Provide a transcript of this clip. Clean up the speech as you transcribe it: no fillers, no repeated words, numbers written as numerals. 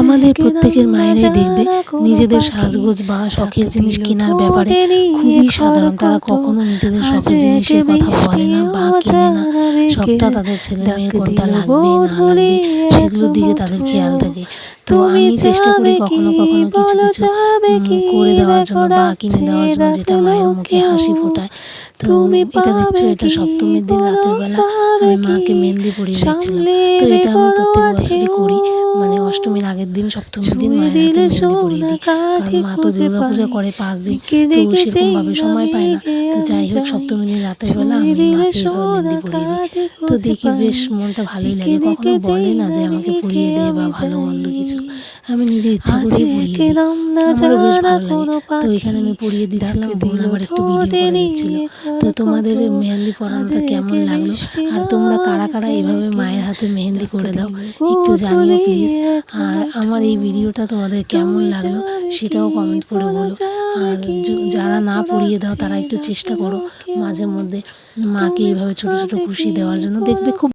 আমাদের প্রত্যেকের মায়েরাই দেখবে নিজেদের সাজগোজ বা শখের জিনিস কেনার ব্যাপারে খুবই সাধারণ। তারা কখনো নিজেদের শখের জিনিসের কথা বলে না বা কেনে না। সবটা তাদের ছেলে মেয়ের কোনটা লাগবে না লাগবে সেগুলোর দিকে তাদের খেয়াল থাকে। তো আমি চেষ্টা করি কখনো কখনো কিছু কিছু করে দেওয়ার জন্য বা কিনে দেওয়ার জন্য, যেটা মায়ের মুখে হাসি ফোটায়। তো এটা দেখছো, এটা সপ্তমীর দিন রাতের বেলা আমি মাকে মেহেন্দি পরিয়ে দিচ্ছিলাম। তো এটা আমি প্রত্যেক বছরই করি, মানে অষ্টমীর আগের দিন সপ্তমীর দিন মায়ের হাতে মেহেন্দি পরিয়ে দিই। কারণ মা তো দুর্গাপূজা করে 5 দিন, তো সেরকমভাবে সময় পায় না। তো যাই হোক, সপ্তমীর দিন রাতের বেলা আমি মাকে এভাবে মেহেন্দি পরিয়ে দিই। তো দেখি বেশ মনটা ভালোই লাগে। কখনো বলে না যে আমাকে পরিয়ে দে বা ভালো মন্দ কিছু, আমি নিজে ইচ্ছা করেই পরিয়ে দিই। আমারও বেশ ভালো লাগে। তো এখানে আমি পরিয়ে দিচ্ছিলাম, বোন আবার একটু ভিডিও করে দিচ্ছিল। তো তোমাদের মেহেন্দি পরানোটা কেমন লাগলো, আর তোমরা কারা কারা এভাবে মায়ের হাতে মেহেন্দি করে দাও একটু জানিও প্লিজ। আর আমার এই ভিডিওটা তোমাদের কেমন লাগলো সেটাও কমেন্ট করে বলো। আর যারা না পরিয়ে দাও তারা একটু চেষ্টা করো মাঝে মধ্যে মাকে এইভাবে ছোট ছোট খুশি দেওয়ার জন্য, দেখবে খুব